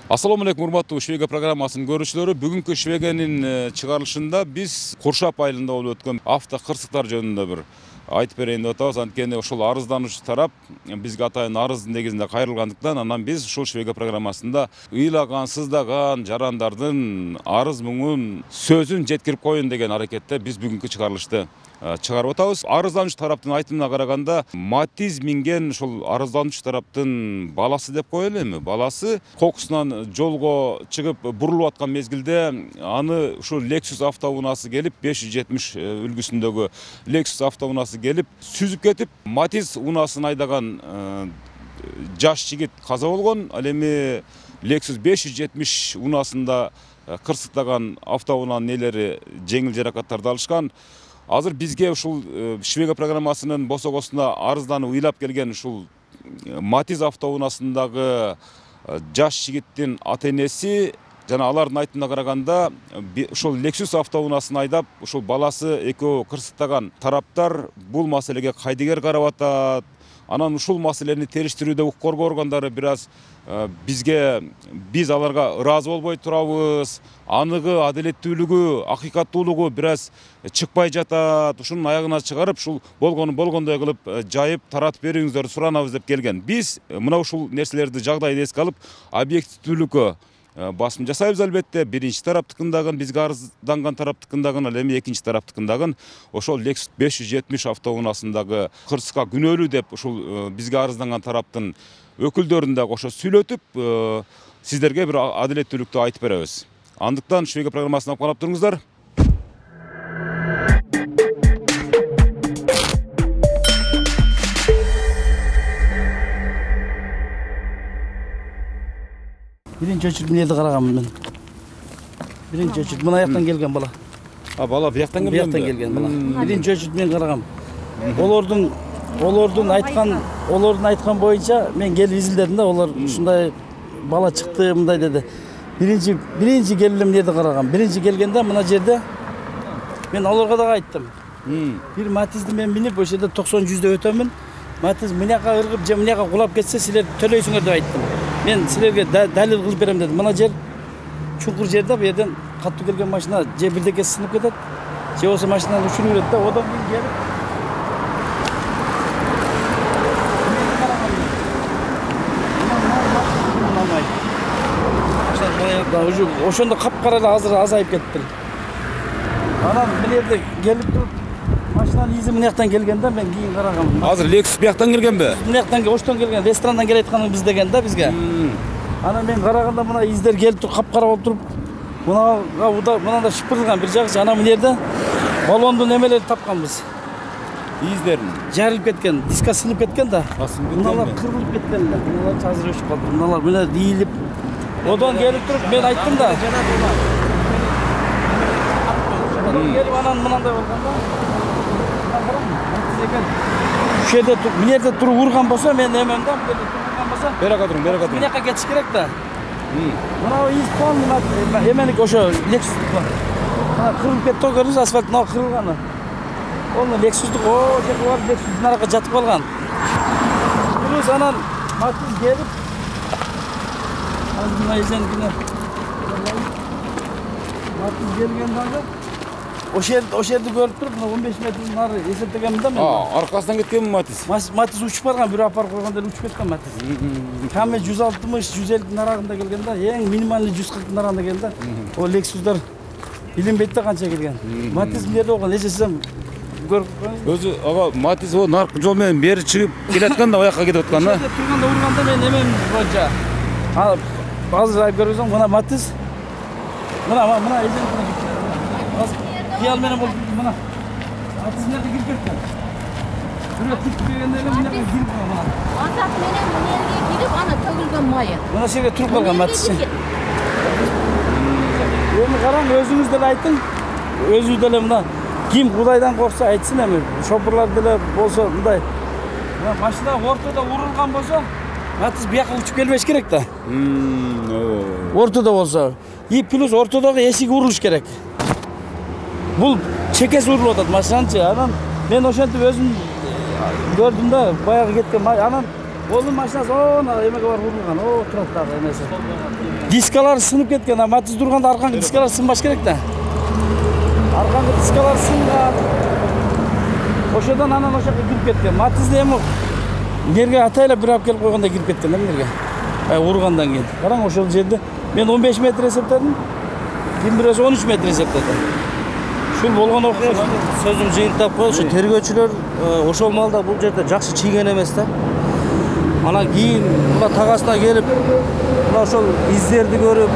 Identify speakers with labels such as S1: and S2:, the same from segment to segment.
S1: Assalamu alaikum, урматтуу Швега программасынын көрүүчүлөрү. Бүгүнкү Швеганын чыгарылышында биз Куршап айылында болуп өткөн авто кырсыктар жөнүндө бир айтып берейин деп атабыз. Анткени ошол арыздануучу тарап бизге атайын арыз негизинде кайрылгандыктан анан биз ушул Швега программасында ыйлаган, сыздаган жарандардын арыз муңун сөзүн жеткирип коеюн деген аракетте биз бүгүнкү чыгарылышты чыгарып атабыз. Арыздануучу тараптын айтымына караганда, Матиз минген ушул арыздануучу тараптын баласы деп коелу эми. Баласы кокусунан жолго чыгып бурулуп аткан мезгилде аны ушул Lexus автоунаасы келип 570 үлгүсүндөгү Lexus автоунаасы келип сүзүп кетип, Матиз унаасын айдаган жаш жигит каза болгон. Ал эми Lexus 570 унаасында кырсыктаган автоунаанын ээлери жеңил жаракаттарды алышкан. Азыр бизге ушул Швега программасынын босогосуна арызданып ыйлап келген ушул Матиз автоунаасындагы жаш жигиттин ата-энеси жана алардын айтымына караганда, ушул Lexus автоунаасын айдап, ушул баласы экөө кырсыктаган тараптар бул маселеге кайдыгер карап атат. Анан ушул маселени териштирүүдө укук коргоо органдары биз аларга ыраазы болбой турабыз. Аныгы, адилеттүүлүгү, акыйкаттуулугу бираз чыкпай жатат. Ушунун аягына чыгарып, ушул болгондой кылып жайып таратып берүүңүздөрдү суранабыз деп келген. Биз мына ушул нерселерди жагдайды эске алып, объективдүүлүккө басым жасайбыз албетте. Биринчи тараптыкын дагы, бизге арызданган тараптыкын дагы, ал эми экинчи тараптыкын дагы ошол Lexus 570 автоунаасындагы кырсыкка күнөөлүү деп ушул бизге арызданган тараптын өкүлдөрүн дагы кошо сүйлөтүп, сиздерге бир адилеттүүлүктү айтып беребиз. Андыктан Швега программасын алып карап туруңуздар.
S2: Биринчи очередь мынерди караганмын мен. Биринчи очередь мына жактан келген бала.
S1: Бала бияктан келген.
S2: Бияктан келген бала. Биринчи очередь мен карагам. Олордун айткан боюнча мен келип изилдедим да, олар ушундай бала чыкты, мындай деди. Биринчи келип мынерди карагам. Биринчи келгенде мына жерде мен олорго дагы айттым. Бир Матизди мен минип, ошол жерде 90-100дө өтөмүн. Матиз мынаяка ыргып же мынаяка кулап кетсе, силер төлөйсүңөр деп айттым. Мен силерге далил кылып берем дедим. Мына жер чуңкур жерде, бу жерден каттуу келген машина же бирдеке сынып кетет, же болсо машинаны учуруп берет да, одан кийин келип ошондо капкара эле азыр азайып кетти. Анан мынерде келип туруп машинанын изи мынаяктан келген да, мен кийин карагам.
S1: Азыр Lexus бияктан келгенби?
S2: Мынаяктан, оштон келген, ресторандан келе айтканын биз деген да бизге. Анан мен караганда мына издер келип туруп, капкара болуп туруп, мынада шыпырылган бир жагы, анан мынерде баллондун эмелери тапканбыз.
S1: Издерин
S2: жарылып кеткен, диска сынып кеткен да. Мыналар кырылып кеткен да. Мыналар азыр өчүп калды. Мыналар мына ийилип, одан келип туруп мен айттым да. Одан келип анан мынандай болгондо ушул жерде мынерде туруп урган болсо, мен эмем да, мынерде туруп урган болсо,
S1: берага туруң.
S2: Мынаяка кетиш керек да. Мына из полный эменик ошо Lexus. Мына кырылып кетти, көрдүңүз, асфальт мына кырылганы. Ол Lexus'дук, о жерге барып Lexus'дун аракка жатып калган. Плюс анан Матиз келип, азыр мына изенгине Матиз келген дагы ошол жерди көрүп туруп, мына 15 метрдин нары эсептегенмин да мен.
S1: Аркасынан кеткенби Матиз?
S2: Матиз учуп барган, бирөө апарып койгондо эле учуп кеткен Матиз. Каме 160-150 арагында келген да, эң минималный 140 арагында келген да. О Lexus'дар билинбейт да канча келген. Матиз мынерде болгон, эсесем
S1: өзү ага Матиз о наркы жол менен бери чыгып келаткан да, оякка кетип аткан да.
S2: Турганда урганда мен эмем боюнча. Азыр айып көрсөң, мына Матиз. Мына эжен кыял менен болуп мына. Матиз мынакы кирип кеткен. Бирөө тип келгенде эле мынакы кирип калган.
S3: Ансак менен мынерге кирип, ана төгүлгөн майы.
S2: Мына жерге туруп калган Матиз. Эми караң, өзүңүз деле айтың. Өзү деле мына ким Кудайдан коркса айтсын эми. Шопурлар деле болсо мындай. Машина ортодо урулган болсо, Матиз бияка учуп келбеш керек да. Ортодо болсо. И плюс ортодогу эшиги урулуш керек. Бул чекеси урулуп атат машинанчы. Анан мен ошентип өзүм көрдүм да, баягы кеткен. Анан Golun машинасы ona эмеге барып урулган. О, турат дагы эмеси. Дискалар сынып кеткен. Матиз турганда аркаңкы дискалар сынбаш керек да. Аркаңкы дискалар сынган. Ошодан анан ошо кирип кеткен. Матизде эми жерге атайлап бир алып келип койгондой кирип кеткен да жерге. Ургандан кийин. Караң ошол жерде мен 15 метр эсептедим. Ким бирөөсү 13 метр эсептеди. Ушул болгон окуя.
S4: Сөзүм жыйынтап коелу. Ушу тергөөчүлөр ошол маалда бул жерде жакшы чийген эмес да. Анан кийин мына тагасына келип, мына ошол издерди көрүп,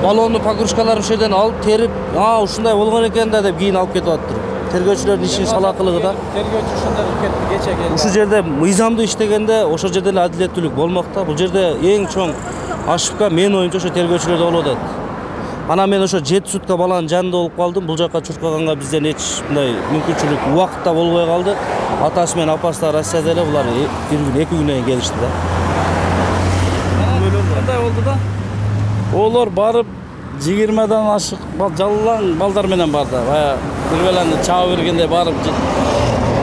S4: баллонду погрузкаларын ошол жерден алып терип, ушундай болгон экен да деп кийин алып кетип атыптыр. Тергөөчүлөрдүн ишин салакылыгы да.
S2: Тергөөчү ошондой кылып кетти кече келди.
S4: Ушул жерде мыйзамдуу иштегенде ошол жерде эле адилеттүүлүк болмок да. Бул жерде эң чоң ошибка менин оюмча ошо тергөөчүлөрдө болуп атат. Анан мен ошо 7 сутка баланын жанында болуп калдым. Бул жака чуркаганга бизден эч мындай мүмкүнчүлүк убакытта болбой калды. Атасы менен апасы да Россияда эле, булар 2 күнөн кийин келишти да.
S2: Кандай болду да? Олар барып 20дан ашык жаллаң балдар менен барды. Бая бир белени чаап бергенде барып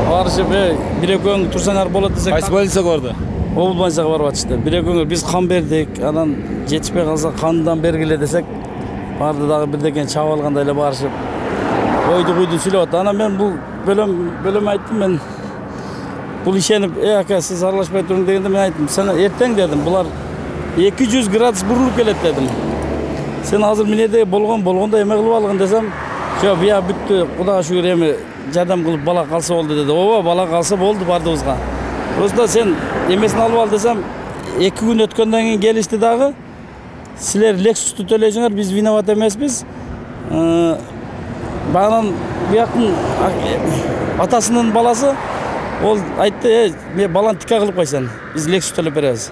S2: барышып, бир экөөң турсаңар болот десек.
S1: Кайсы больницага барды?
S2: Обул больницага барып атышты. Бир экөөңөр биз кан бердик, анан жетишпей калса кандан бергиле десек, барды дагы бирдекен чаап алгандай эле барышып. Ойду-куйду сүйлөп атты. Анан мен бул бөлөм айттым мен. Бул ишенип, ака сиз аралашпай туруң дегенде мен айттым, сен эртең дедим, булар 200 градус бурулуп келет дедим. Сен азыр минеде болгондо эме кылып алгын десем, жок, бия бүттү, Кудайга шүгүр эми жардам кылып бала калса болду деди. Ооба, бала калса болду бардыбызга. Просто сен эмесин алып ал десем, 2 күн өткөндөн кийин келишти дагы. Силер Lexus'tu төлөйсүңөр, биз виноват эмеспиз. Багынан бияктын атасынын баласы ол айтты, мен баланы тика кылып койсун. Биз Lexus төлөп беребиз.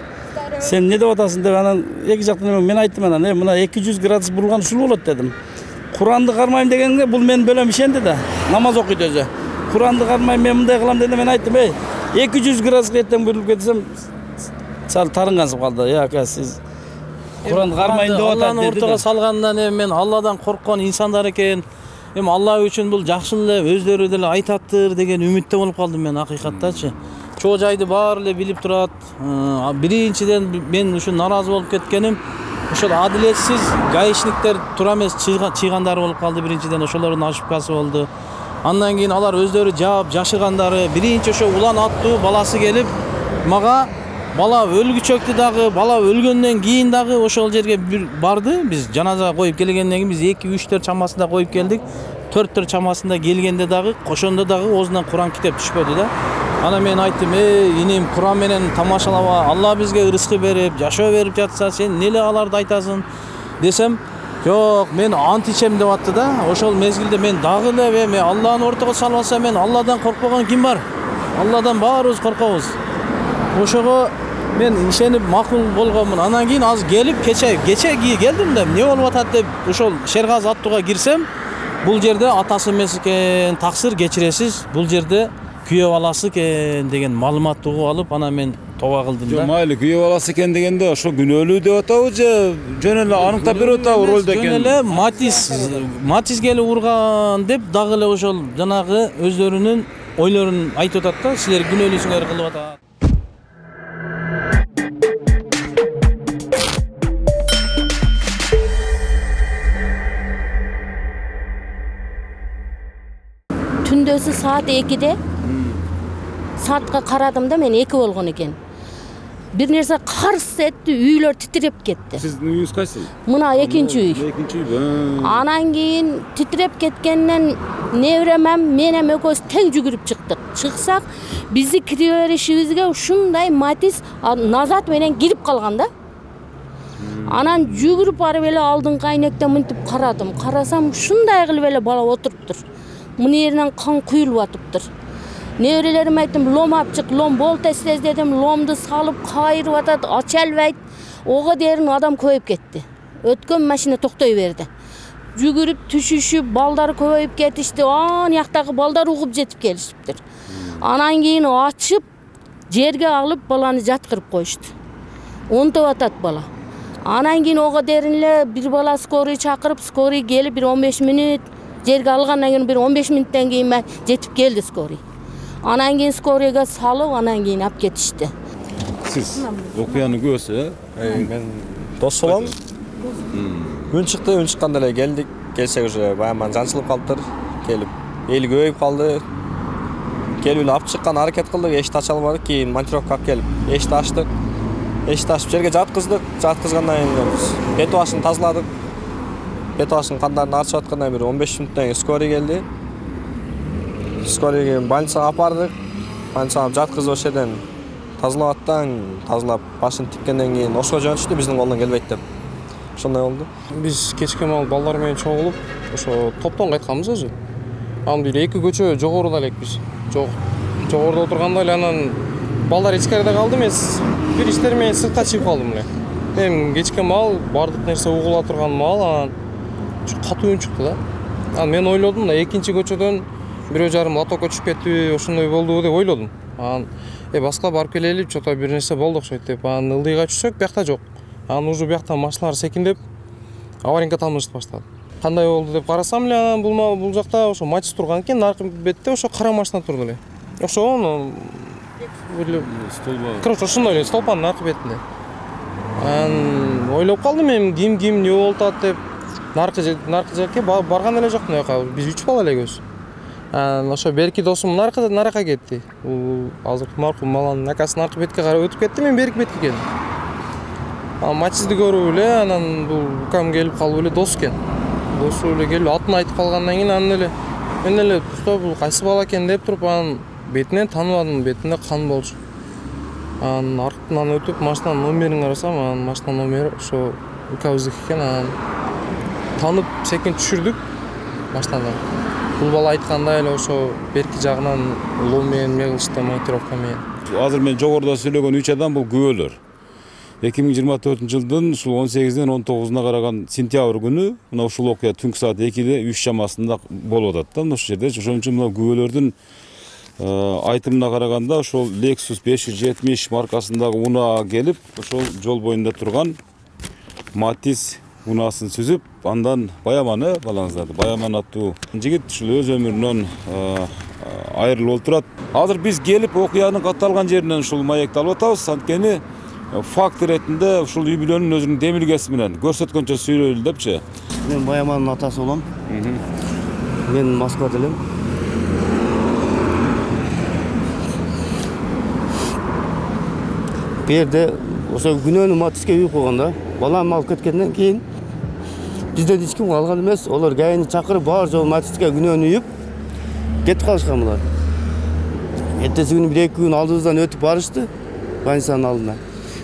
S2: Сен не деп атасың деп анан эки жактан мен айттым анан, мына 200 градус бурулган ушул болот дедим. Куранды кармайм дегенге бул мен бөлөм ишенди да. Намаз окуйт өзү. Куранды кармайм, мен мындай кылам дегенде мен айттым, 200 градус эртең бурулуп кетсем, сал тарынгансып калды. Ака сиз Куранды кармайм деп атат
S5: Алланы ортого салгандан мен Алладан корккон инсандар экен. Алла үчүн бул жакшы эле өздөрү деле айтаттыр деген үмүттө болуп калдым мен акыйкаттачы. Чоо жайды баары эле билип турат. Биринчиден мен ушун наразы болуп кеткеним, ошол адилетсиз гаишниктер туура эмес чыйгандары болуп калды. Биринчиден ошолордун ошибкасы болду. Андан кийин алар өздөрү жаап жашыргандары, биринчи ошо улан аттуу баласы келип мага бала өлгүчөктү дагы, бала өлгөндөн кийин дагы ошол жерге барды. Биз жаназа коюп келгенден кийин биз 2-3 чамасында коюп келдик. 4 чамасында келгенде дагы ошондо дагы оозунан Куран китеп түшпөдү да. Ана мен айттым, иним Куран менен тамашалаба, Алла бизге ырыскы берип, жашоо берип жатса, сен неле аларды айтасың десем, жок, мен ант ичем деп атты да. Ошол мезгилде мен дагы эле мен Алланы ортого салып алсам, мен Алладан коркпогон ким бар? Алладан баарыбыз коркобуз. Ошого мен ишенип макул болгонмун. Анан кийин азыр келип кече келдим да, эмне болуп атат деп ошол Шергаз аттууга кирсем, бул жерде атасы эмес экен, таксыр кечиресиз, бул жерде күйөө баласы экен деген маалыматты угуп алып, анан мен тоба кылдым да.
S1: Жок, майли, күйөө баласы экен дегенде ошо күнөөлүү деп атабы же жөн эле аныктап берип атабы ролдо экен?
S5: Жөн эле Матис келип урган деп дагы эле ошол жанагы өздөрүнүн ойлорун айтып атат да, силер күнөөлүүсүңөр кылып атат.
S3: Түндөсү саат 2-де саатка карадым да, мен 2 болгон экен. Бир нерсе карс этти, үйлөр титиреп кетти.
S1: Сиздин үйүңүз кайсы?
S3: Мына экинчи үй.
S1: Экинчи үй.
S3: Анан кийин титиреп кеткенден небремем менен экөөбүз тең жүгүрүп чыктык. Чыксак, бизди кире беришибизге ушундай Матис назат менен кирип калган да. Анан жүгүрүп барып эле алдыңкы айнектен мынтип карадым. Карасам ушундай кылып эле бала отуруптур. Мына жеринен кан куюлуп атыптыр. Неберелериме айттым, лом алып чык, лом бол тез дедим, ломду салып кайрып атат, ача албайт. Ого дерин адам көбөйүп кетти. Өткөн машина токтой берди. Жүгүрүп түшүшүп, балдар көбөйүп кетишти. Аяктагы балдар угуп жетип келишиптир. Анан кийин ачып, жерге алып баланы жаткырып коюшту. Онтоп атат бала. Анан кийин ого дерин эле бир бала скорый чакырып, скорый келип бир 15 мүнөт жерге алгандан кийин бир 15 мүнөттөн кийин жетип келди скорый. Анан кийин скорыйга салып, анан кийин алып кетишти.
S1: Siz okuyanın göğsü.
S6: Мен дос болом. Үн чыкты, үн чыкканда эле келдик. Келсек уже баягы жанчылып калыптыр. Келип, эл көбөйүп калды. Келип эле алып чыккан аракет кылдык, эшикти ача албадык. Кийин монтировка алып келип, эшикти ачтык. Эшикти ачып жерге жаткыздык. Жаткызгандан кийин биз бет башын тазаладык. Бет башынын кандарын арчып аткандан бир 15 мүнөттөн кийин скорый келди. Скорыйга больницага алып бардык. Больницага жаткызып ошол жерден тазалап башын тиккенден кийин ошого жөнөтүштү, биздин колдон келбейт деп. Ошондой болду.
S7: Биз кечке маал балдар менен чогулуп, ошо топтон кайтканбыз өзү. Анан бир эки көчө жогоруда элекпиз. Жогоруда отурганда эле анан балдар ичкерide калды, мен бир иштер менен сыртка чыгып калдым эле. Мен кечке маал бардык нерсе угула турган маал анан катуу үн чыкты да. Анан мен ойлодум да экинчи көчөдөн бирөө жарым лотокко түшүп кетиби, ошондой болду деп ойлодум. Анан баска барып келелип, чото бир нерсе болду окшойт деп анан ылдыйга түшсөк, биякта жок. Анан уже бияктан машиналар секиндеп, аварийный каталмыш баштады. Кандай болду деп карасам эле, анан бул жакта ошо Матис турган экен, наркы бетте ошо кара машина турду эле. Ошону короче, ошондой эле столбанын наркы бетинде. Анан ойлоп калдым мен, ким эмне болуп атат деп. Наркы жерге барган эле жокмун аяка. Биз 3 бала элегиз. Анан ошо берки досум наракка кетти. Бул азыркы маркум баланын акасы наркы бетке карап өтүп кетти, мен берки бетке келдим. Анан Матисти көрүп эле, анан бул укам келип калып эле дос экен. Досу эле келип атын айтып калгандан кийин анан эле мен эле бул кайсы бала экен деп туруп анан бетинен тааныбадым, бетинде кан болчу. Анан артынан өтүп машинанын номерин карасам, анан машинанын номери ошо укабыздык экен. Анан танып секин түшүрдүк машинадан. Бул бала айткандай эле ошо берки жагынан улуу менен эмне кылышты, монтировка менен.
S1: Азыр мен жогоруда сүйлөгөн 3 адам бул күбөлөр. 2024-жылдын ушул 18-ден 19-уна караган сентябрь күнү мына ушул окуя түнкү саат 2-де 3 чамасында болуп атат да ошол жерде. Ошон үчүн мына күбөлөрдүн айтымына караганда ошол Lexus 570 маркасындагы унаа келип, ошол жол боюнда турган Матис унаасын сүзүп, андан Баяманы балаңыздарды. Баяман аттуу жигит ушул өз өмүрүнөн айрылып отурат. Азыр биз келип окуянын катталган жеринен ушул маекти алып атабыз. Анткени факт иретинде ушул үй бүлөнүн өзүнүн демилгеси менен көрсөткөнчө сүйлөйлү депчи.
S8: Мен Баяманын атасы болом. Мен Москвада элем. Берде ошо күнөөнү Матиске үйүп койгондо, балам алып кеткенден кийин бизден эч ким калган эмес. Олар гайни чакырып баары жол Матиске күнөөнү үйүп кетип калышкан булар. Эртеси күнү 1-2 күн алдыбыздан өтүп барышты больницанын алдына.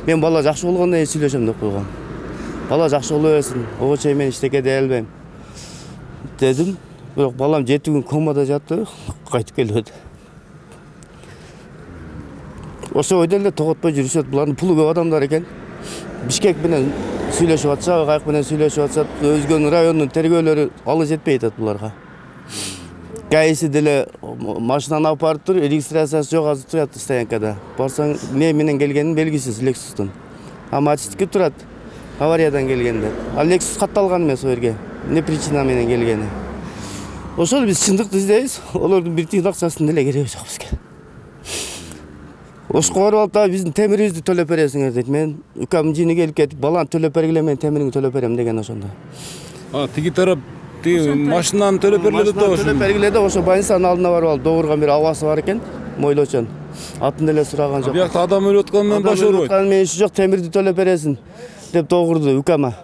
S8: Мен бала жакшы болгондон кийин сүйлөшөм деп койгом. Бала жакшы боло берсин, ого чейин мен эчтеке дей албайм дедим. Бирок балам 7 күн комада жатты, кайтып келбеди. Ошо ойдон эле тоготпой жүрүшөт. Булардын пулу көп адамдар экен. Бишкек менен сүйлөшүп атышат, Кайык менен сүйлөшүп атышат. Өзгөнүн райондун тергөөлөрү алы жетпей атат буларга. Кайсы деле машинаны алып барып тур, регистрациясы жок, азыр турат стоянкада. Барсаң, эмне менен келгенин белгисиз Lexustун. А Матистики турат, авариядан келгенде. А Lexus катталган эмес о жерге. Эмне причина менен келгени. Ошол биз чындыкты издейбиз. Олордун бир тиын акчасын деле кереги жок бизге. Ошко барып алып да биздин темирибизди төлөп бересиңер дейт. Мен укамдын жини келип кетип, баланы төлөп бергиле, мен темириңди төлөп берем деген ошондо.
S1: Тиги тарап машинаны төлөп бергиле да ошо.
S8: Төлөп бергиле да ошо больницанын алдына барып алып догурган бир абасы бар экен, мойлочон. Атын деле сураган жок.
S1: Биякта адам өлүп атканы менен баш ооруйт.
S8: Мен иши жок, темирди төлөп бересиң деп догурду укама.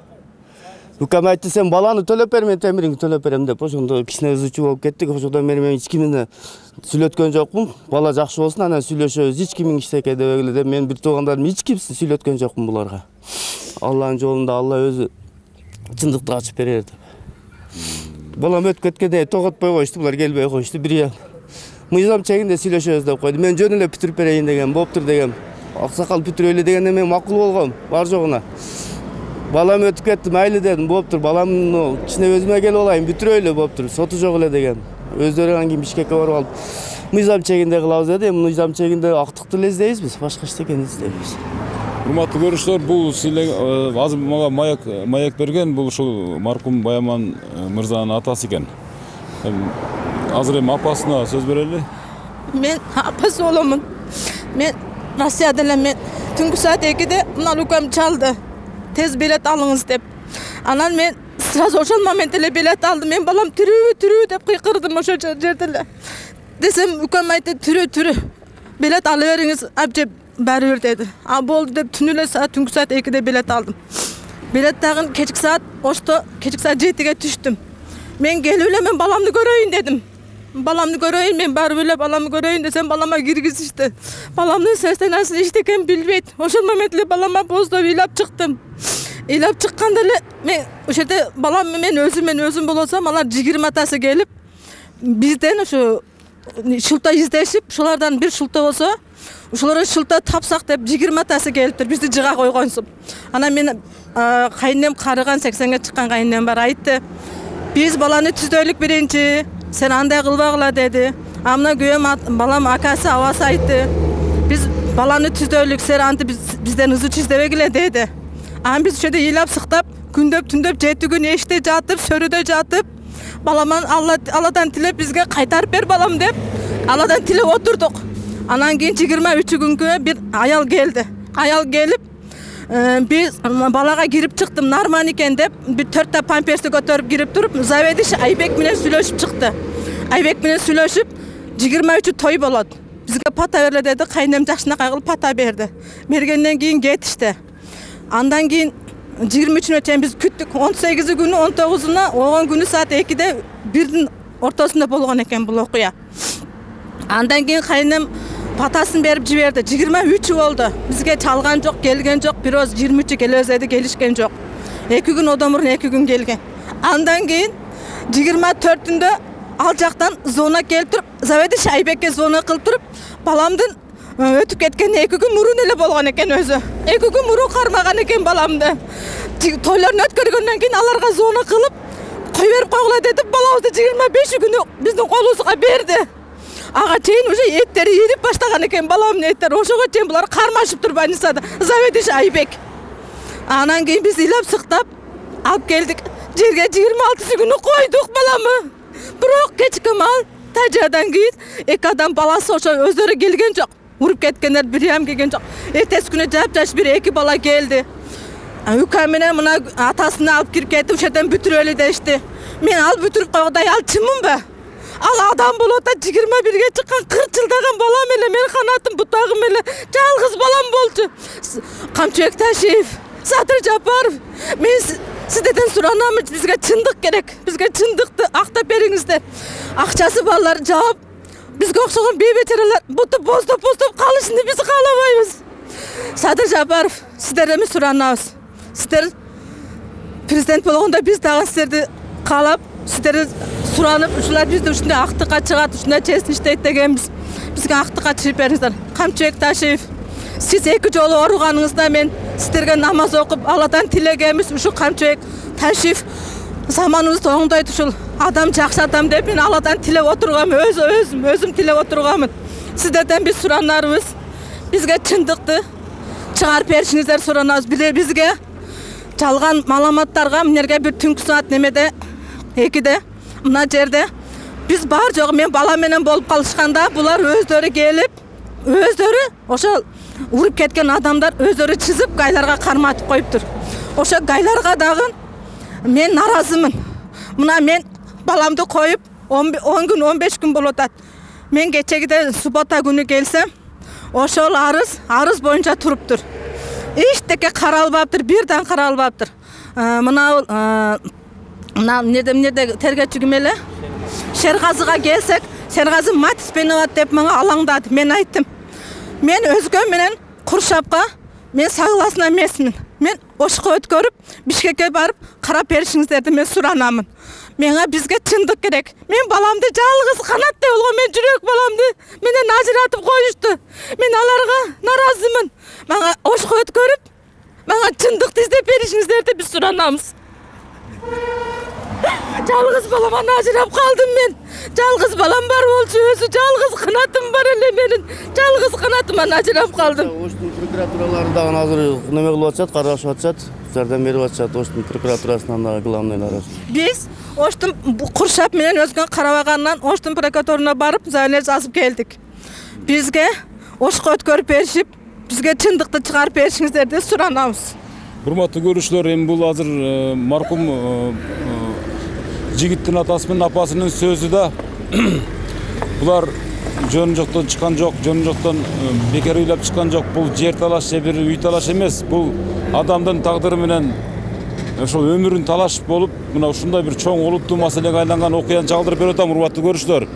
S8: Укам айтты, сен баланы төлөп бер, мен темириңди төлөп берем деп. Ошондо кичине ызычуу болуп кеттик. Ошондон бери мен эч кимди сүйлөткөн жокмун. Бала жакшы болсун, анан сүйлөшөбүз. Эч кимиң иштеке дебегиле деп мен бир туугандарым эч кимсин сүйлөткөн жокмун буларга. Алланын жолунда Алла өзү чындыкты ачып берер деп. Балам өтүп кеткенде тоготпой коюшту, булар келбей коюшту. Бир мыйзам чегинде сүйлөшөбүз деп койду. Мен жөн эле бүтүрүп берейин деген, болуптур деген. Аксакал бүтүрөйлү дегенде мен макул болгом, бар жогуна. Балам өтүп кетти, майлы дедим, болуптур. Баламны кичине өзүмө келип алайын, бүтүрөйлү болуптур. Соту жок эле деген. Өздөрү анан кийин Бишкекке барып алып, мыйзам чегинде кылабыз деди. Эми мыйзам чегинде актыкты эле издейбиз биз, башка эчтекени издейбиз.
S1: Урматтуу көрүүчүлөр, бул азыр мага маек берген бул ушул маркум Баяман мырзанын атасы экен. Азыр эми апасына сөз берели.
S9: Мен апасы боломун. Мен Россияда эле мен түнгі saat 2'de мына укам çaldı. Tez bilet alыңыз деп. Анан мен сразу ошол момент эле билет алдым. Мен балам түрүү деп кыйкырдым ошо жерде эле. Десем укам айтты түрүү. Билет ала бериңиz, апже баары бир деди. А болду деп түнү эле түнкү saat 2'de билет алдым. Билет дагы кечки saat ошто кечки saat 7'ge түштүм. Мен келип эле мен баламды көрөйүн дедим. Balamını göreyim, ben bari böyle balamı göreyim desem balama girgizişti. Balamın sesten nasıl işteken bilmeydi. Oşul momentle balama bozdu, ilap çıktım. İlap çıkkanda men oşede balam men özüm bolsam, alar jigirma atası gelip bizden şu şulta izleşip, şulardan bir şulta olsa, şulara şulta tapsak dep jigirma atası geliptir. Bizi jıga koygansып. Ana men kayınnem karıgan 80'ge çıkkan kayınnem var aytты. Biz balanı tüzdöylük birinci. Sen андай kılbağla dedi. Amna güyem balam akası avası aytты. Biz balanı tüzdöylük sen antı bizden hızı çizdevegile dedi. Ama biz şöyle yılap sıktap, gündöp tündöp 7 gün eşte jatıp, sörüde jatıp, balaman Allah'tan tilep bizge kaytarıp ber balam dep, Allah'tan tilep oturduk. Anan keyin 23 günkü bir ayal geldi. Ayal gelip biz balaga girip çıktım narman eken dep bir 4 pampersi götürüp girip durup Zavediş Aybek menen süйлөшүp çıktı. Aybek menen süйлөшүp 23 toy bolot. Bizge pata berle dedi. Kaynem jakşına kayгылып pata berdi. Bергенден кийин кетишти. Andan keyin 23'üne çen biz küttük. 18 günü 19'una 10 günü saat 2'de birinin ortasında bolgan eken bu okuya. Andan keyin kaynem patasını berip jiberdi. 23 oldu. Bizge çalgan jok, gelgen jok. Biraz 23'ü kelezedi, gelişken jok. 2 gün odamurun 2 gün gelgen. Andan keyin 24'ünde aljaktan zona kelip turup, Zavediş Aybek'e zona kılıp turup, balamdın ötüp ketken 2 gün murun ele bolgan eken özü. 2 gün murun karmagan eken balamdı. Toylarını ötkörgönden keyin alarga zona kılıp, koy berip koygula dedi, balamızdı 25 günü bizdin kolubuzga berdi. Ağa çeyin uşa etteri yedip başlagan eken balamın etteri. Oşoga çeyin bular karmaşıp turup Anisa'da. Zavediş Aybek. Anan keyin biz ilap sıktap alıp geldik. Жерге 26 günü koyduk balamı. Biroq kechki mal tajadan keyin 2 adam balası oşo özleri gelgen jok. Urup ketkenler biri ham kelgen jok. Ertesi günü jap-jaş bir 2 bala geldi. Ukam menen mına atasını alıp kirip ketip uşadan bütürölü deşti. Men al bütürüp koyguday alçımın be. Al adam bolot da 21'ge çıkkan 40 жылдаган balam ele men kanatım butagım ele жалгыз balam bolчу. Kamçöek Taşiyev, Satır Japarov. Men sizden suranamız bizge çındık gerek. Bizge çındıktı aqtap beriңiздер. Акчасы балдар жаап bizge okşoğun beybetereler butup bozdop kalışını biz kalamayız. Satır Japarov, sizlerden suranabız. Sizler prezident bolganda biz dagы sizlerdi kalap, sizleri suranıp, uşular bizde uşunda aktıqa çıgat, uşunda çesin işteyt degenmiz. Bizge aktıqa çıkıp beriңiздер. Kamçöek Taşiyev, siz 2 jolu oruganыңızda men sizlerge namaz okup Allah'tan tilegemiz. Uşu Kamçöek Taşiyev zamanımızda oңдойт ушул adam jakşı adam dep men Allah'tan tilep oturgam, özüm tilep oturgamın. Sizlerden biz suranlarыбыз. Bizge çındıktı çıgarıp berişiңiздер suranabız. Bile bizge çalgan malamatlarga minerge bir түнкү saat nemede 2'de mına jerde biz bar jogu men balam menen bolup kalışkanda bular özleri gelip özleri oşo urup ketken adamlar özleri çizip gaylarga karmatıp koyuptur. Oşo gaylarga dagı men narazımın. Mına men balamды koyup 10 gün 15 gün bolotat. Men keçegide subota günü gelsem oşol arız boyunca turuptur. Eşteke karalbaptır, birden karalbaptır. Mına nerede tergetçigim ele? Şergazıga gelsek, Şergazı Matis Benovat dep manga alаңdadı. Men ayttım. Men özgön menen Kurşapka men sagılasına emesmin. Men oşuqa ötkörüp Bişkek'e barıp karap berişiңiздерди men suranamın. Mena bizge çındık gerek. Men balamdı жалгыз kanatday olgan men jürek balamdı menen ajiratıp koyuştu. Men alarga narazımın. Manga oşuqa ötkörüp manga çındıkты izdep berişiңiздерди biz suranamız. Жалгыз balamан ajırap kaldım men. Жалгыз balam bar bolчу özü жалгыз kanatım bar ele menin. Жалгыз kanatımdan ajırap kaldım.
S8: Оштун прокуратуралары дагы азыр неме кылып атышат, карашып атышат, жардам берип атышат. Оштун прокуратурасынан дагы главный нараз.
S9: Biz Oştun Kurşap menen özgön karabagandan Oştun prokuratoruna barıp zaylez yazıp geldik. Bizge oşuqa ötkörüp berişip бизге чындыкты чыгарып беришиңиздер деп суранабыз.
S1: Урматтуу көрүүчүлөр, эми бул азыр маркум жигиттин атасы менен апасынын сөзү да. Булар жөн жоктон чыккан жок, жөн жоктон бекер ыйлап чыккан жок. Бул жер талаш же бир үй талаш эмес. Бул адамдын тагдыры менен ошол өмүрүн талаш болуп, мына ушундай бир чоң олуттуу маселеге айланган окуяны чагылдырып берип атам, урматтуу көрүүчүлөр.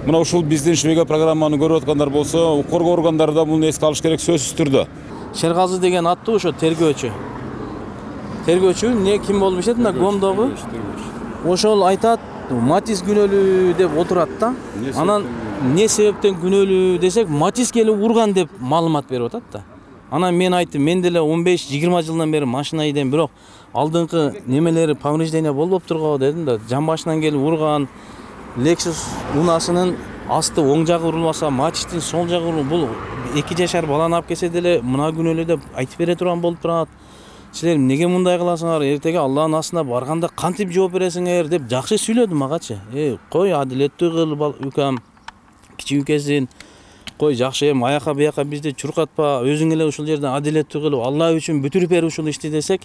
S1: Мына ушул биздин Швега программаны көрүп аткандар болсо, укук органдары да муну эске алыш керек сөзсүз түрдө.
S5: Шергаzy деген аттуу ошо тергөөчү. Тергөөчү эмне ким болуп ишет, мына Гомдогу. Ошол айтат, Матис күнөөлүү деп отурат да. Анан эмне себептен күнөөлүү десек, Матис келип урган деп маалымат берип атат да. Анан мен айттым, мен деле 15-20 жылдан бери машина айдайм, бирок алдыңкы немелери повреждение болуп тургабы дедим да. Жан башынан келип урган, Lexus унасынын асты оң жагы урулбаса, Матистин сол жагы урулуп, бул 2 жашар баланы алып келсе деле мына күнөөлүү деп айтып бере турган болуп турат. Силер эмнеге мындай кыласыңар? Эртеге Алланын астына барганда кантип жооп бересиңер деп жакшы сүйлөдү магачы. Кой адилеттүү кыл үкам, кичи үкесин. Кой жакшы эми аяка бияка бизди чуркатпа, өзүң эле ушул жерде адилеттүү кылып, Алла үчүн бүтүрүп бер ушул ишти десек,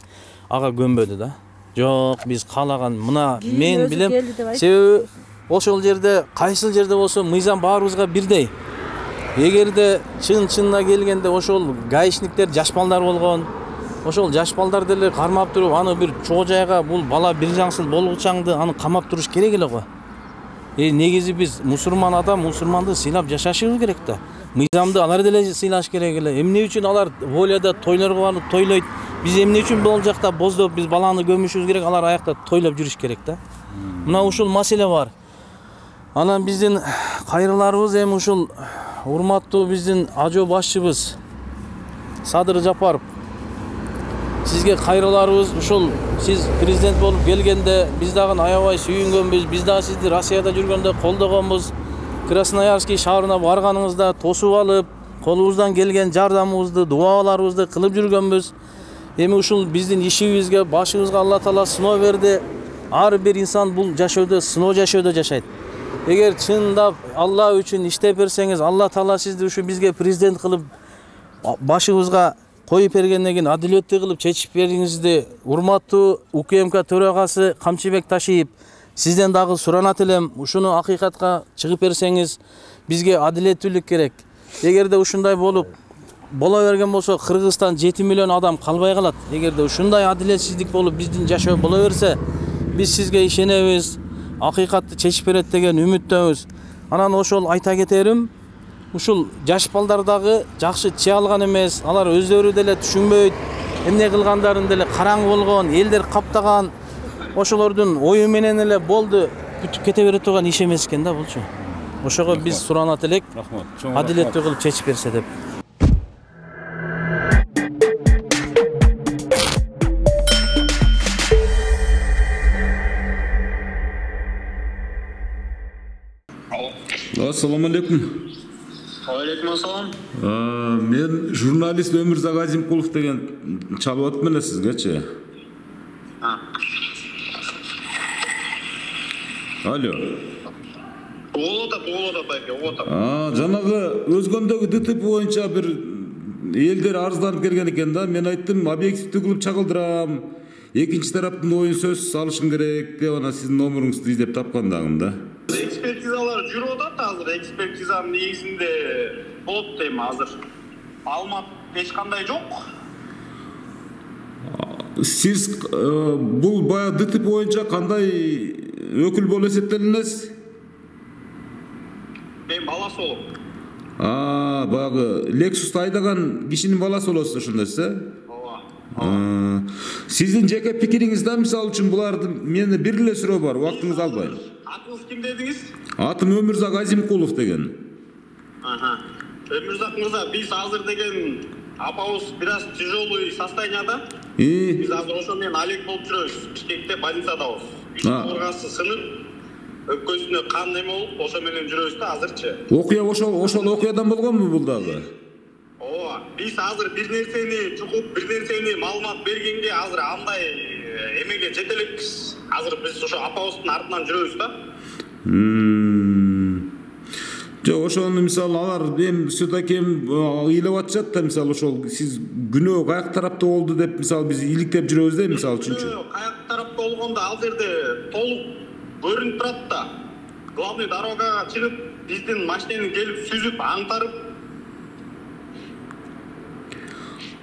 S5: ага көнбөдү да. Жок, биз каалаган мына мен билем. Себеби ошол жерде кайсыл жерде болсо мыйзам баарыбызга бирдей. Эгерде чын-чынына келгенде ошол гаишниктер жаш балдар болгон, ошол жаш балдар деле кармап туруп, аны бир чоо жайга бул бала бир жаңсыл болгучаңды аны камап туруш керек эле го. Негизи биз мусулман адам мусулманды сыйлап жашашыбыз керек да. Мыйзамды алар деле сыйлаш керек эле. Эмне үчүн алар волияда тойлорго барып тойлойт? Биз эмне үчүн бул жакта боздоп биз баланы көмүшүбүз керек, алар аякта тойлоп жүрүш керек да. Мына ушул маселе бар. Анан биздин кайрыларыбыз эми ушул урматтуу биздин ажо башчыбыз Садыр Жапаров. Сизге кайрыларыбыз ушул сиз президент болуп келгенде биз дагы аябай сүйүнгөнбүз. Биз дагы сизди Россияда жүргөндө колдогонбуз. Красноярский шаарына барганыңызда тосуп алып, колубуздан келген жардамыбызды, дуаларыбызды кылып жүргөнбүз. Эми ушул биздин ишибизге, башыбызга Алла Таала сыноо берди. Ар бир инсан бул жашоодо сыноо жашоодо жашайт. Эгер чындап Алла үчүн иштеп берсеңиз, Алла Таала сизди ушу бизге президент кылып башыбызга коюп бергенден кийин адилеттүү кылып чечип бериңизди. Урматтуу УКМК төрагасы Камчыбек Ташиев, сизден дагы суранат элем, ушуну акыйкатка чыгып берсеңиз, бизге адилеттүүлүк керек. Эгерде ушундай болуп бола берген болсо, Кыргызстан 7 миллион адам калбай калат. Эгерде ушундай адилетсиздик болуп биздин жашоо боло берсе, биз сизге ишенебиз, акыйкатты чечип берет деген үмүттөбүз. Анан ошол айта кетерим, ушул жаш балдар дагы жакшы чый алган эмес, алар өздөрү деле түшүнбөйт, эмне кылгандарын деле караңгы болгон, элдер каптаган, ошолордун ою менен эле болду, бүтүп кете бере турган иш эмес экен да булчу. Ошого биз суранат элек, адилеттүү кылып чечип берсе деп.
S1: Assalamu alaikum.
S10: Алейкум ассалам.
S1: Мен журналист Өмүрзак Азимкулов деген чалып атып эле сизгечи. Алло.
S10: Болот байке.
S1: Жанагы өзгөндөгү ДТП боюнча бир элдер арызданып келген экен да. Мен айттым, объективдүү кылып чагылдырам. Экинчи тараптын оюн сөзсүз алышым керек деп, ана сиздин номеруңузду издеп тапкандагым да.
S10: Экспертизалар жүрүп атат азыр. Экспертизанын негизинде болот дейм азыр. Маалымат эч кандай жок.
S1: Сиз бул баягы ДТП боюнча кандай өкүл болуп эсептелинесиз?
S10: Мен баласы болом.
S1: Баягы Lexus'ты айдаган кишинин баласы болосуз ошондойсуз,
S10: Ооба.
S1: Сиздин жеке пикириңизде, мисалы үчүн, буларды мени бир эле суроо бар, убактыңызды албайм.
S10: Атыңыз ким дедиңиз?
S1: Атым Өмүрзак Азимкулов деген.
S10: Өмүрзак мырза, биз азыр деген апабыз бир аз тяжелый состоянияда. Биз азыр ошо менен Олег болуп жүрөбүз. Бишкекте больницадабыз. Үч кабыргасы сынып, өпкөсүнө кан эме болуп, ошо менен жүрөбүз да азырчы.
S1: Окуя ошол окуядан болгонбу бул дагы?
S10: Ооба, биз азыр бир нерсени чукуп, бир нерсени маалымат бергенге азыр андай эмеге жете элекпиз. Азыр биз ошо апабыздын артынан жүрөбүз да.
S1: Жок, ошону мисалы алар эми все-таки ыйлап атышат да, мисалы ошол сиз күнөө каяк тарапта болду деп мисалы биз иликтеп жүрөбүз да, мисалы үчүнчү.
S10: Каяк тарапта болгондо ал жерде толук көрүнүп турат да. Главный дорогага чыгып, биздин машинени келип сүзүп, аңтарып.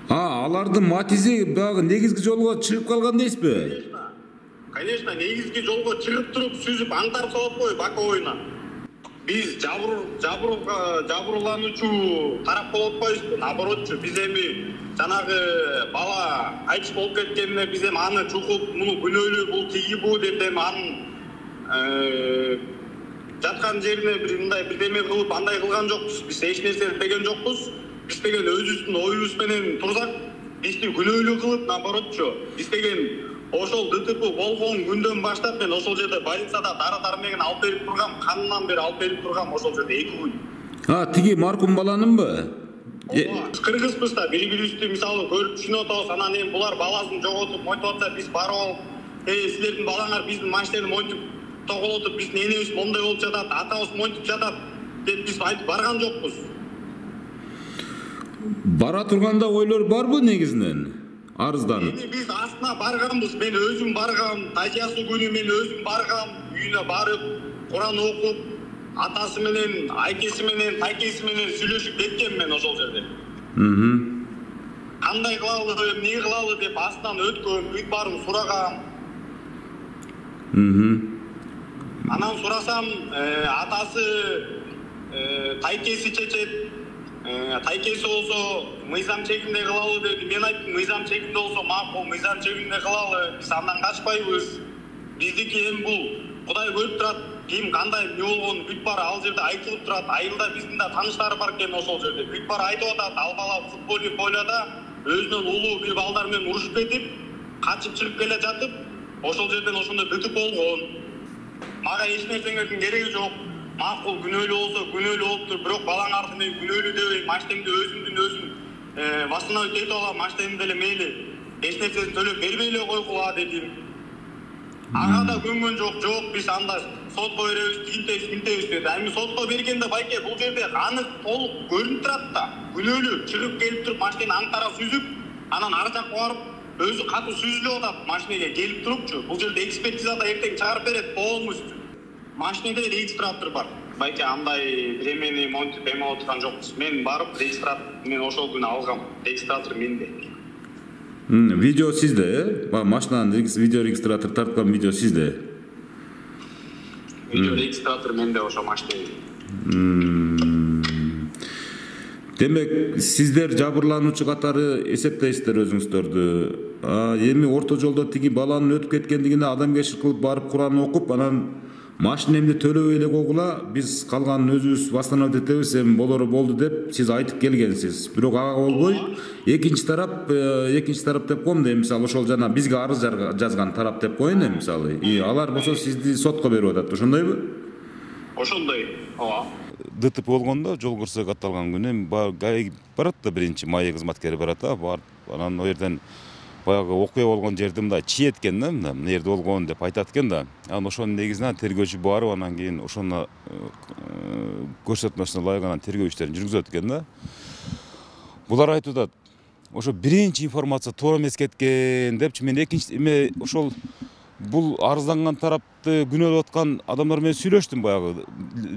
S1: Алардын Матизи баягы негизги жолго чыгып калган дейсизби?
S10: Конечно, негизги жолго чыгып туруп, сүзүп, аңтарып салат го боковойна. Биз жабырлануучу тарап болуп атпайбызбы, наоборотчу. Биз эми жанагы бала кайтыш болуп кеткенине биз эми аны чукуп, муну күнөөлүү, бул тиги бу деп эми анын жаткан жерине бир мындай бирдеме кылып, андай кылган жокпуз. Биз эч нерсе деген жокпуз. Биз деген өзүбүздүн оюбуз менен турсак, бизди күнөөлүү кылып, наоборотчу. Биз деген ошол ДТП болгон күндөн баштап мен ошол жерде больницада дары-дармегин алып берип тургам, канынан бери алып берип тургам ошол жерде 2 күн.
S1: Тиги маркум баланынбы?
S10: Кыргызбыз да, бири-бирибизди мисалы көрүп түшүнүп атабыз. Анан эми булар баласын жоготуп, мойтуп атса, биз барып алып, силердин балаңар биздин машинени монтип тоголотуп, биздин энебиз мондай болуп жатат, атабыз монтип жатат деп биз айтып барган жокпуз.
S1: Бара турганда ойлор барбы негизинен? Арызданып.
S10: Биз астына барганбыз, мен өзүм баргам, тажиясы күнү мен өзүм баргам, үйүнө барып, Куран окуп, атасы менен, айкеси менен, тайкеси менен сүйлөшүп кеткем мен ошол жерде. Кандай кылалы, эмне кылалы деп астынан өткөм, бүт баарын сурагам. Анан сурасам, атасы тайкеси чечет. Тайкеси болсо мыйзам чегинде кылалы деди. Мен айттым, мыйзам чегинде болсо макул, мыйзам чегинде кылалы. Биз андан качпайбыз. Биздики эми бул Кудай көрүп турат. Ким кандай эмне болгонун бүт баары ал жерде айтылып турат. Айылда биздин да тааныштары бар экен ошол жерде. Бүт баары айтып атат. Ал бала футбольный поледа өзүнөн улуу бир балдар менен урушуп кетип, качып чыгып келе жатып, ошол жерден ошондой ДТП болгон. Мага эч нерсеңердин кереги жок. Макул күнөөлүү болсо күнөөлүү болуптур, бирок балаңарды мен күнөөлүү дебейм, машинеңди өзүм восстановить этип алам, машинеңди деле мейли эч нерсесин төлөп бербей эле койгула дедим. Ага да көнгөн жок, биз анда сотко беребиз, тигинтебиз деди. Эми сотко бергенде байке бул жерде анык толук көрүнүп турат да. Күнөөлүү чыгып келип туруп машинени аңтара сүзүп, анан ар жакка барып өзү катуу сүзүлүп атат машинеге келип турупчу. Бул жерде экспертизада эртең чыгарып берет полностью. Машинеде регистратор бар. Байке андай биремени монтип эме отурган жокпуз. Мен барып регистратор мен ошол күнү алгам. Регистратор менде.
S1: Видео сизде, машинанын видео регистратор тарткан видео сизде.
S10: Видео регистратор менде ошол машинеде.
S1: Демек, сиздер жабырлануучу катары эсептейсиздер өзүңүздөрдү. Эми орто жолдо тиги баланын өтүп кеткендигине адамгерчилик кылып барып Куран окуп, анан машинемди төлөбөй эле койгула, биз калганын өзүбүз восстановить этебиз, эми болору болду деп сиз айтып келгенсиз. Бирок ага болбой, экинчи тарап деп коем да, мисалы ошол жана бизге арыз жазган тарап деп коеюн эми мисалы. Алар болсо сизди сотко берип атат, ошондойбу?
S10: Ошондой. Ооба.
S1: ДТП болгондо жол кырсыгы катталган күнү ГАИ барат да, биринчи майя кызматкери барат да, анан ал жерден баягы окуя болгон жерди мындай чиет экен да, мына жерде болгон деп айтат экен да. Анан ошонун негизинен тергөөчү барып, анан кийин ошону көрсөтмөсүнө ылайык анан тергөө иштерин жүргүзөт экен да. Булар айтып атат, ошо биринчи информация туура эмес кеткен депчи. Мен экинчи эме ошол бул арызданган тарапты күнөөлөп аткан адамдар менен сүйлөштүм, баягы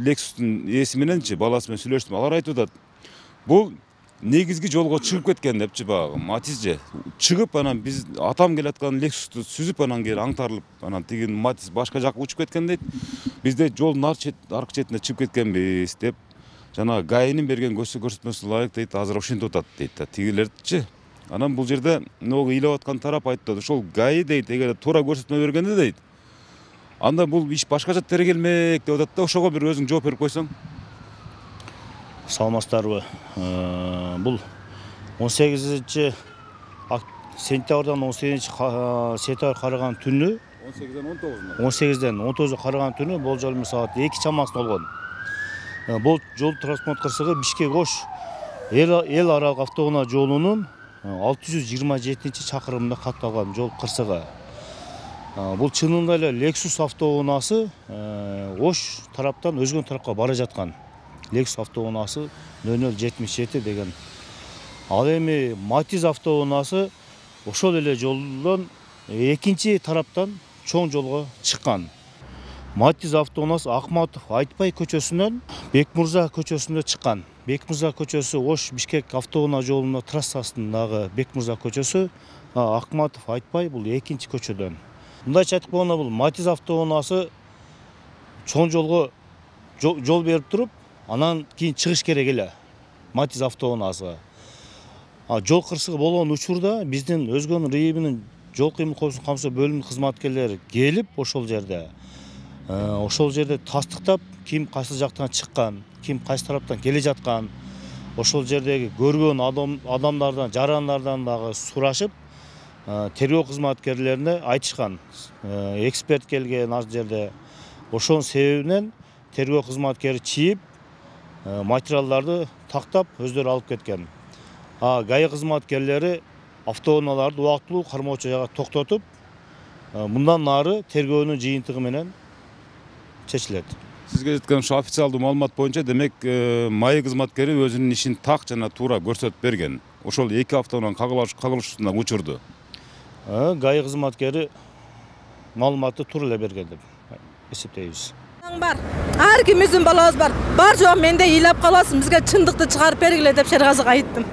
S1: Lexustун ээси мененчи, баласы менен сүйлөштүм. Алар айтып атат, бул негизги жолго чыгып кеткен депчи, баягы Матиз же чыгып, анан биз атам келаткан Lexustу сүзүп, анан кийин аңтарылып, анан тиги Матиз башка жакка учуп кеткен дейт. Бизде жолдун аркы четине чыгып кеткенбиз деп жана ГАИнин берген көрсөтмөсүнө ылайык дейт, азыр ошентип атат дейт да, тигилерчи. Анан бул жерде могу ыйлап аткан тарап айтты, ошол ГАИ дейт, эгер туура көрсөтмө бергенде дейт, анда бул иш башка жакка тергелмек деп атат да. Ошого бир өзүң жооп берип койсоң.
S11: Саламатсыздарбы? Бул 18 сентябрдан 18 сентябрь караган түнү, 18ден 19 караган түнү болжол саат 2 чамасында болгон. Бул жол транспорт кырсыгы Бишкек-Ош эл аралык автоунаа жолунун 627 чакырымында катталган жол кырсыгы. Бул чынында эле Lexus автоунаасы Ош тараптан өзгөн тарапка бара жаткан Lexus автоунаасы 0077 деген. Ал эми Matiz автоунаасы ошол эле жолдон экинчи тараптан чоң жолго чыккан. Matiz автоунаасы Акматов Айтбай көчөсүнөн Бекмурза көчөсүнө чыккан. Бекмурза көчөсү Ош Бишкек автоунаа жолунун трассасындагы Бекмурза көчөсү, Акматов Айтбай бул экинчи көчөдөн. Мындайча айтканда бул Matiz автоунаасы чоң жолго жол берип туруп, анан кийин чыгыш керек эле. Matiz автоунаасы. Жол кырсыгы болгон учурда биздин Өзгөн районунун жол кыймыл коопсуздук камсыз бөлүмүнүн кызматкерлери келип ошол жерде тастыктап, ким кайсы жактан чыккан, ким кайсы тараптан келе жаткан, ошол жердеги көргөн адамдардан, жарандардан дагы сурашып, тергөө кызматкерлерине айтышкан. Эксперт келген ал жерде. Ошонун себебинен тергөө кызматкери чийип, материалдарды тактап өздөрү алып кеткен. ГАИ кызматкерлери автоунааларды убактылуу кармоочу жайга токтотуп, мындан нары тергөөнүн жыйынтыгы менен чечилет.
S1: Сизге жеткен ошо официалдуу маалымат боюнча, демек МАИ кызматкери өзүнүн ишин так жана туура көрсөтүп берген. Ошол эки автоунаанын кагылышуусунда учурду.
S11: ГАИ кызматкери маалыматты туура эле берген деп эсептейбиз.
S9: Бар. Ар кимибиздин балабыз бар. Бар жок менде ыйлап каласың, бизге чындыкты чыгарып бергиле деп Шергазыга айттым.